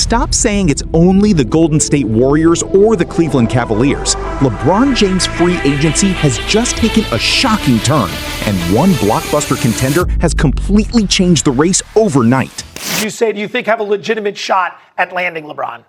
stop saying it's only the Golden State Warriors or the Cleveland Cavaliers. LeBron James' free agency has just taken a shocking turn, and one blockbuster contender has completely changed the race overnight. Do you think have a legitimate shot at landing LeBron?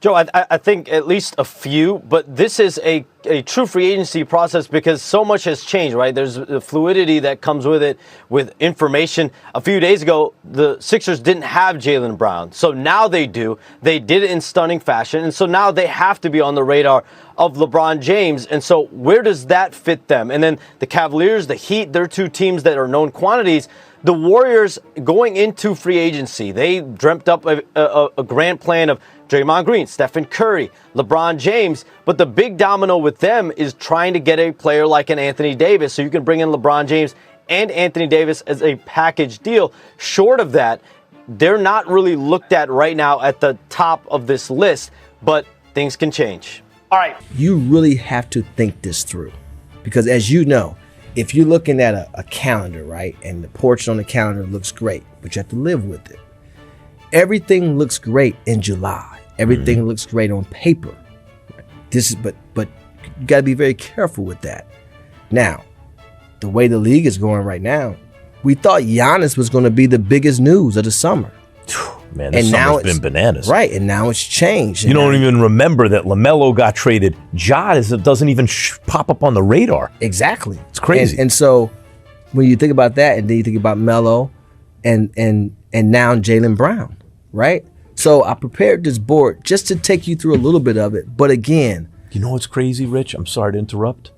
Joe, I think at least a few, but this is a true free agency process because so much has changed, right? There's the fluidity that comes with it, with information. A few days ago, the Sixers didn't have Jaylen Brown, so now they do. They did it in stunning fashion, and so now they have to be on the radar of LeBron James, and so where does that fit them? And then the Cavaliers, the Heat, they're two teams that are known quantities. The Warriors, going into free agency, they dreamt up a grand plan of Draymond Green, Stephen Curry, LeBron James, but the big domino with them is trying to get a player like an Anthony Davis, so you can bring in LeBron James and Anthony Davis as a package deal. Short of that, they're not really looked at right now at the top of this list, but things can change. All right. You really have to think this through, because as you know, if you're looking at a calendar, right, and the portrait on the calendar looks great, but you have to live with it. Everything looks great in July. Everything looks great on paper. But you got to be very careful with that. Now, the way the league is going right now, we thought Giannis was going to be the biggest news of the summer. Man, this summer's been bananas. Right, and now it's changed. You don't even remember that LaMelo got traded. Ja doesn't even pop up on the radar. Exactly. It's crazy. And so when you think about that, and then you think about Melo and now Jaylen Brown, right? So I prepared this board just to take you through a little bit of it. But again, you know what's crazy, Rich? I'm sorry to interrupt.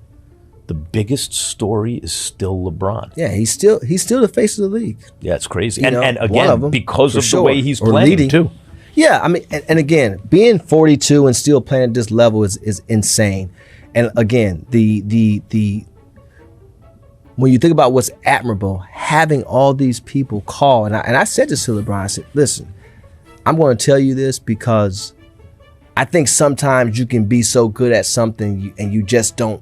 The biggest story is still LeBron. Yeah, he's still the face of the league. Yeah, it's crazy. And again, because of the way he's playing too. Yeah, I mean, and again, being 42 and still playing at this level is insane. And again, the when you think about what's admirable, having all these people call, and I said this to LeBron, I said, listen, I'm going to tell you this because I think sometimes you can be so good at something and you just don't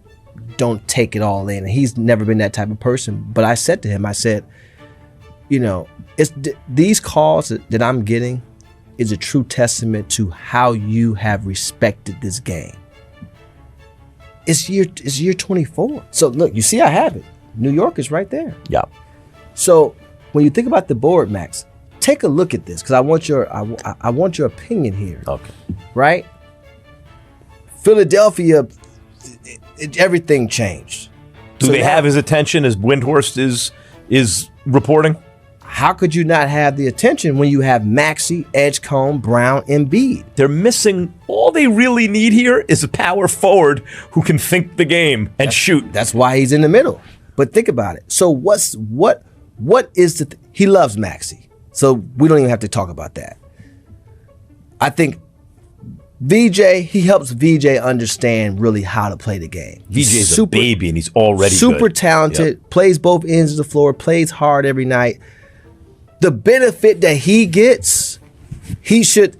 take it all in. And he's never been that type of person. But I said to him, I said, you know, these calls that I'm getting is a true testament to how you have respected this game. It's year 24. So look, you see I have it. New York is right there. Yeah. So when you think about the board, Max, take a look at this because I want your opinion here. Okay. Right? Philadelphia, everything changed. Do they have his attention as Windhorst is reporting? How could you not have the attention when you have Maxey, Edgecombe, Brown, Embiid? They're missing. All they really need here is a power forward who can think the game and shoot. That's why he's in the middle. But think about it. So what is he loves Maxey. So we don't even have to talk about that. I think VJ, he helps VJ understand really how to play the game. VJ's a baby and he's already super good. Talented, plays both ends of the floor, plays hard every night. The benefit that he gets, he should,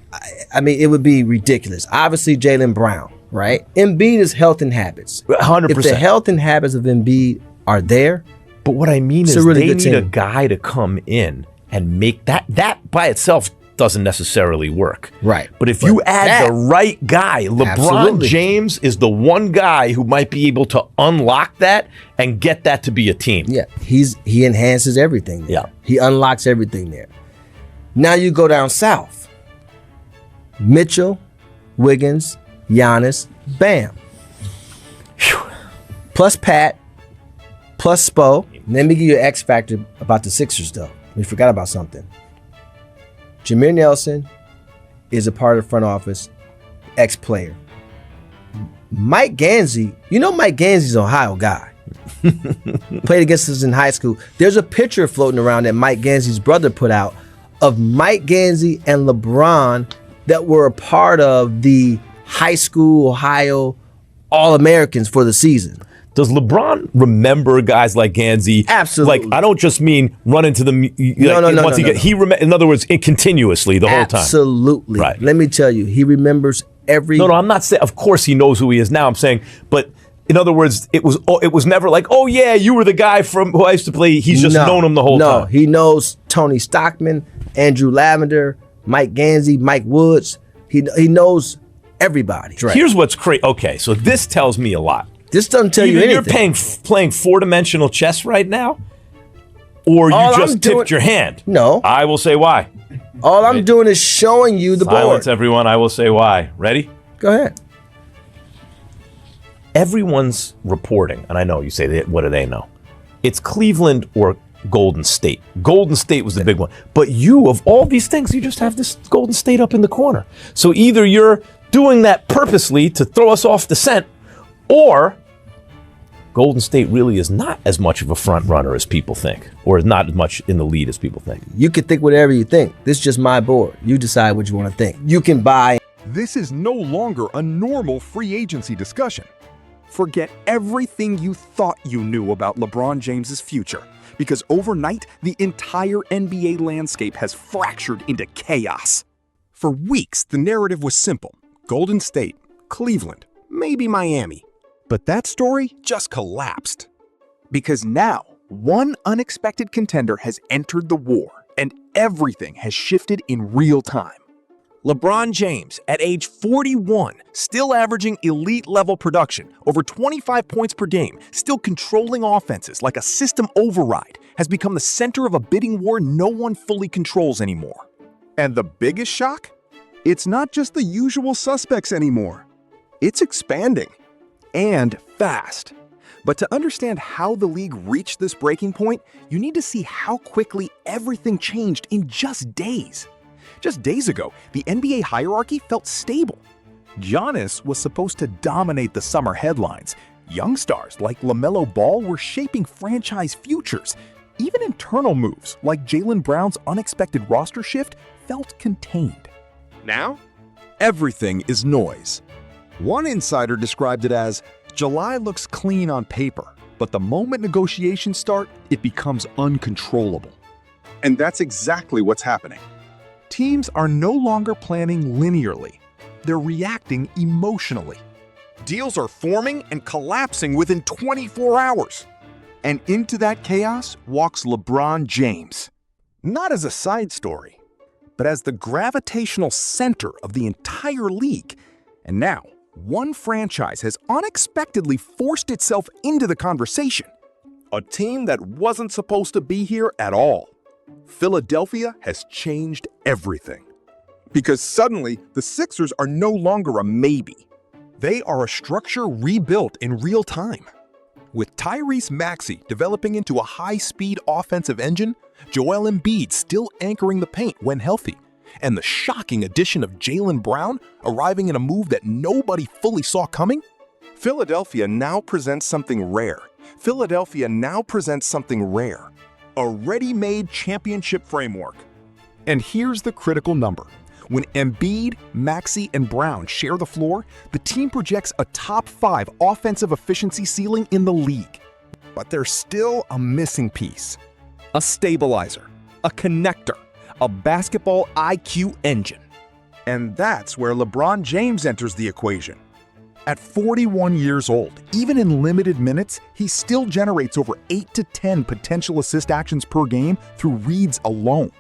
I mean, it would be ridiculous. Obviously, Jaylen Brown, right? Embiid is health and habits. 100%. If the health and habits of Embiid are there, but what I mean is really they need a guy to come in and make that by itself doesn't necessarily work. Right. But if you add the right guy, LeBron Absolutely. James is the one guy who might be able to unlock that and get that to be a team. Yeah, he enhances everything there. Yeah. He unlocks everything there. Now you go down south. Mitchell, Wiggins, Giannis, bam. Whew. Plus Pat, plus Spo. Let me give you an X factor about the Sixers though. We forgot about something. Jameer Nelson is a part of the front office, ex-player. Mike Gansey, you know Mike Gansey's an Ohio guy. Played against us in high school. There's a picture floating around that Mike Gansey's brother put out of Mike Gansey and LeBron that were a part of the high school Ohio All-Americans for the season. Does LeBron remember guys like Gansey? Absolutely. Like, I don't just mean run into the No. In other words, continuously the whole time. Absolutely. Right. Let me tell you, he remembers every. No, I'm not saying. Of course, he knows who he is now. I'm saying, but in other words, it was never like, oh yeah, you were the guy from who I used to play. He's just known him the whole time. No, he knows Tony Stockman, Andrew Lavender, Mike Gansey, Mike Woods. He knows everybody. Here's what's crazy. Okay, so this tells me a lot. This doesn't tell you Either anything. you're playing four-dimensional chess right now, or you All just I'm doing- tipped your hand. No. I will say why. All I'm doing is showing you the Silence, board. everyone. I will say why. Ready? Go ahead. Everyone's reporting, and I know you say, what do they know? It's Cleveland or Golden State. Golden State was the big one. But you, of all these things, you just have this Golden State up in the corner. So either you're doing that purposely to throw us off the scent, or Golden State really is not as much of a front runner as people think, or is not as much in the lead as people think. You can think whatever you think. This is just my board. You decide what you want to think. You can buy. This is no longer a normal free agency discussion. Forget everything you thought you knew about LeBron James's future, because overnight, the entire NBA landscape has fractured into chaos. For weeks, the narrative was simple: Golden State, Cleveland, maybe Miami. But that story just collapsed. Because now, one unexpected contender has entered the war, and everything has shifted in real time. LeBron James, at age 41, still averaging elite-level production, over 25 points per game, still controlling offenses like a system override, has become the center of a bidding war no one fully controls anymore. And the biggest shock? It's not just the usual suspects anymore. It's expanding. And fast. But to understand how the league reached this breaking point, you need to see how quickly everything changed in just days. Just days ago, the NBA hierarchy felt stable. Giannis was supposed to dominate the summer headlines. Young stars like LaMelo Ball were shaping franchise futures. Even internal moves like Jaylen Brown's unexpected roster shift felt contained. Now, everything is noise. One insider described it as, July looks clean on paper, but the moment negotiations start, it becomes uncontrollable. And that's exactly what's happening. Teams are no longer planning linearly. They're reacting emotionally. Deals are forming and collapsing within 24 hours. And into that chaos walks LeBron James. Not as a side story, but as the gravitational center of the entire league. And now, one franchise has unexpectedly forced itself into the conversation. A team that wasn't supposed to be here at all. Philadelphia has changed everything. Because suddenly, the Sixers are no longer a maybe. They are a structure rebuilt in real time. With Tyrese Maxey developing into a high-speed offensive engine, Joel Embiid still anchoring the paint when healthy, and the shocking addition of Jaylen Brown arriving in a move that nobody fully saw coming, Philadelphia now presents something rare. A ready-made championship framework. And here's the critical number. When Embiid, Maxey, and Brown share the floor, the team projects a top 5 offensive efficiency ceiling in the league. But there's still a missing piece. A stabilizer, a connector, a basketball IQ engine. And that's where LeBron James enters the equation. At 41 years old, even in limited minutes, he still generates over 8 to 10 potential assist actions per game through reads alone.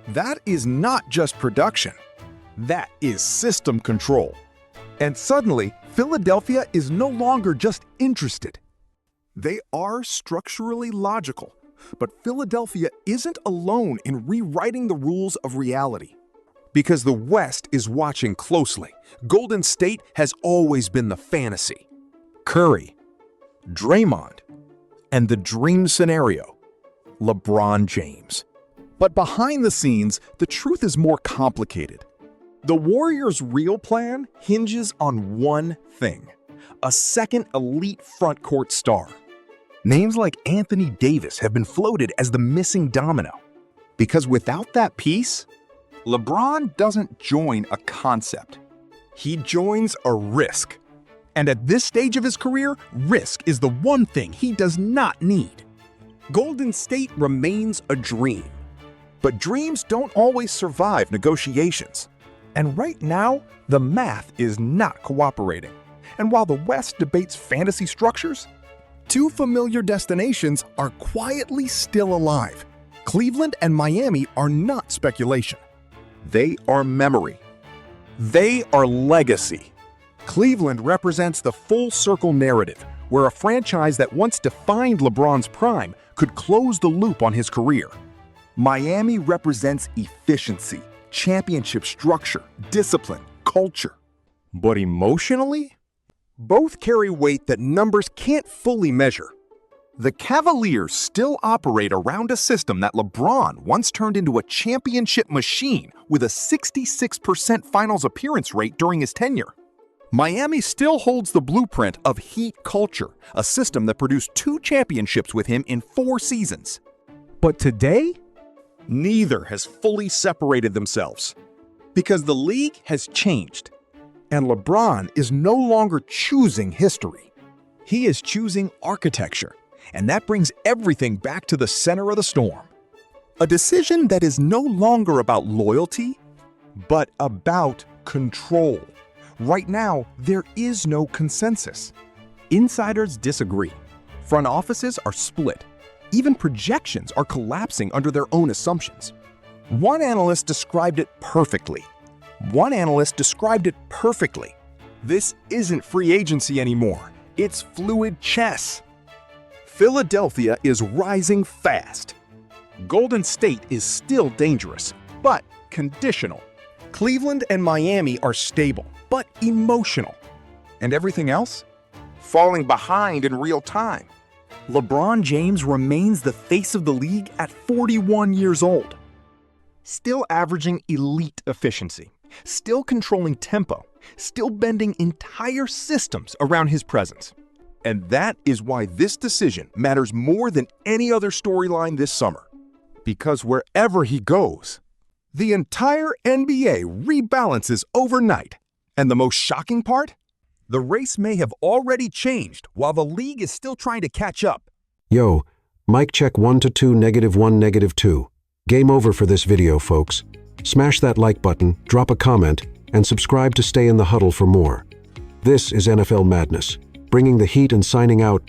That is not just production. That is system control. And suddenly, Philadelphia is no longer just interested. They are structurally logical. But Philadelphia isn't alone in rewriting the rules of reality. Because the West is watching closely. Golden State has always been the fantasy. Curry, Draymond, and the dream scenario, LeBron James. But behind the scenes, the truth is more complicated. The Warriors' real plan hinges on one thing: a second elite frontcourt star. Names like Anthony Davis have been floated as the missing domino. Because without that piece, LeBron doesn't join a concept. He joins a risk. And at this stage of his career, risk is the one thing he does not need. Golden State remains a dream. But dreams don't always survive negotiations. And right now, the math is not cooperating. And while the West debates fantasy structures, two familiar destinations are quietly still alive. Cleveland and Miami are not speculation. They are memory. They are legacy. Cleveland represents the full circle narrative, where a franchise that once defined LeBron's prime could close the loop on his career. Miami represents efficiency, championship structure, discipline, culture. But emotionally, both carry weight that numbers can't fully measure. The Cavaliers still operate around a system that LeBron once turned into a championship machine with a 66% finals appearance rate during his tenure. Miami still holds the blueprint of Heat culture, a system that produced 2 championships with him in 4 seasons. But today, neither has fully separated themselves. Because the league has changed, and LeBron is no longer choosing history. He is choosing architecture, and that brings everything back to the center of the storm. A decision that is no longer about loyalty, but about control. Right now, there is no consensus. Insiders disagree. Front offices are split. Even projections are collapsing under their own assumptions. One analyst described it perfectly. This isn't free agency anymore. It's fluid chess. Philadelphia is rising fast. Golden State is still dangerous, but conditional. Cleveland and Miami are stable, but emotional. And everything else? Falling behind in real time. LeBron James remains the face of the league at 41 years old. Still averaging elite efficiency. Still controlling tempo. Still bending entire systems around his presence. And that is why this decision matters more than any other storyline this summer. Because wherever he goes, the entire NBA rebalances overnight. And the most shocking part? The race may have already changed while the league is still trying to catch up. Yo, mic check 1 to 2, -1, -2. Game over for this video, folks. Smash that like button, drop a comment, and subscribe to stay in the huddle for more. This is NFL Madness, bringing the heat and signing out.